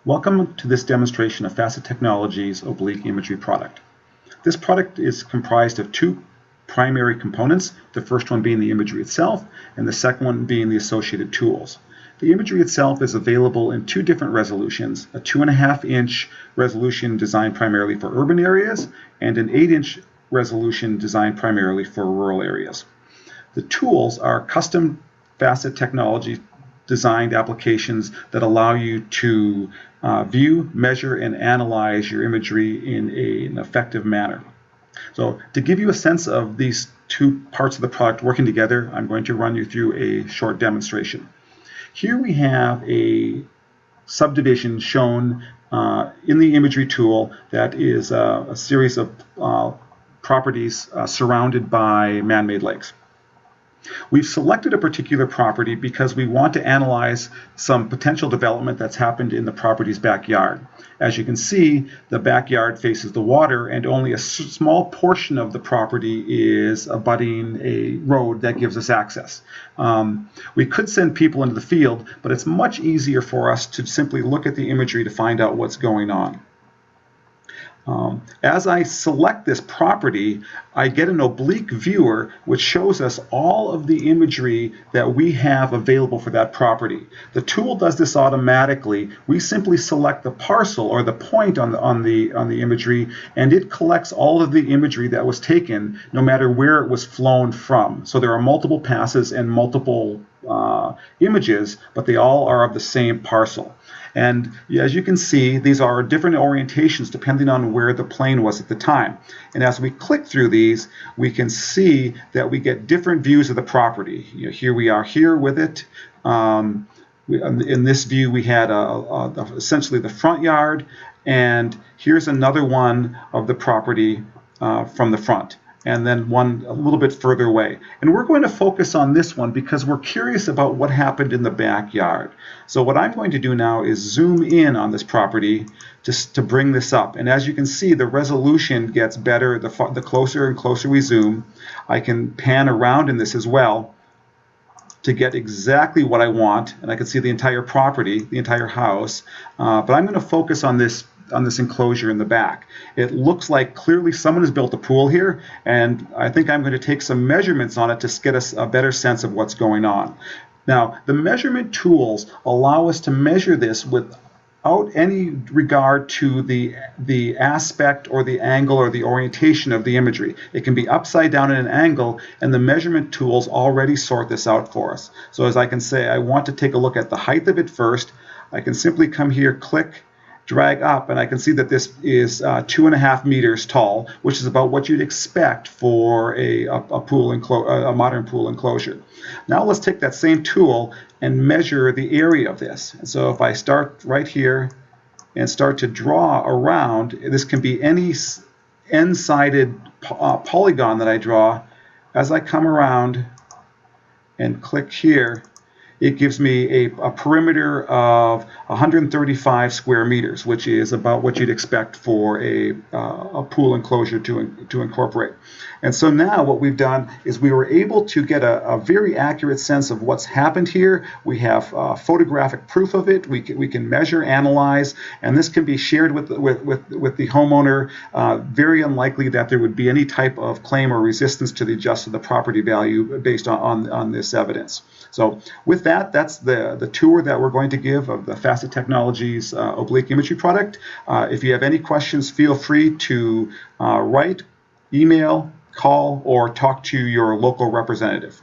Welcome to this demonstration of Facet Technology's Oblique Imagery product. This product is comprised of two primary components, the first one being the imagery itself, and the second one being the associated tools. The imagery itself is available in two different resolutions, a 2.5-inch resolution designed primarily for urban areas, and an 8-inch resolution designed primarily for rural areas. The tools are custom Facet Technology designed applications that allow you to view, measure, and analyze your imagery in an effective manner. So to give you a sense of these two parts of the product working together, I'm going to run you through a short demonstration. Here we have a subdivision shown in the imagery tool that is a series of properties surrounded by man-made lakes. We've selected a particular property because we want to analyze some potential development that's happened in the property's backyard. As you can see, the backyard faces the water and only a small portion of the property is abutting a road that gives us access. We could send people into the field, but it's much easier for us to simply look at the imagery to find out what's going on. As I select this property, I get an oblique viewer which shows us all of the imagery that we have available for that property. The tool does this automatically. We simply select the parcel or the point on the imagery, and it collects all of the imagery that was taken no matter where it was flown from. So there are multiple passes and multiple images, but they all are of the same parcel. And as you can see, these are different orientations depending on where the plane was at the time. And as we click through these, we can see that we get different views of the property. Here we are here with it. In this view, we had essentially the front yard, and here's another one of the property from the front, and then one a little bit further away. And we're going to focus on this one because we're curious about what happened in the backyard. So what I'm going to do now is zoom in on this property just to bring this up. And as you can see, the resolution gets better the closer and closer we zoom. I can pan around in this as well to get exactly what I want, and I can see the entire property, the entire house. But I'm going to focus on this enclosure in the back. It looks like clearly someone has built a pool here, and I think I'm going to take some measurements on it to get us a better sense of what's going on. Now, the measurement tools allow us to measure this without any regard to the aspect or the angle or the orientation of the imagery. It can be upside down at an angle, and the measurement tools already sort this out for us. So as I can say, I want to take a look at the height of it first. I can simply come here, click, drag up, and I can see that this is 2.5 meters tall, which is about what you'd expect for a modern pool enclosure. Now let's take that same tool and measure the area of this. And so if I start right here and start to draw around, this can be any n-sided polygon that I draw. As I come around and click here, it gives me a perimeter of 135 square meters, which is about what you'd expect for a pool enclosure to incorporate. And so now what we've done is we were able to get a very accurate sense of what's happened here. We have photographic proof of it. We can measure, analyze, and this can be shared with the homeowner. Very unlikely that there would be any type of claim or resistance to the adjust of the property value based on this evidence. So with that, that's the tour that we're going to give of the Facet Technology's Oblique Imagery product. If you have any questions, feel free to write, email, call, or talk to your local representative.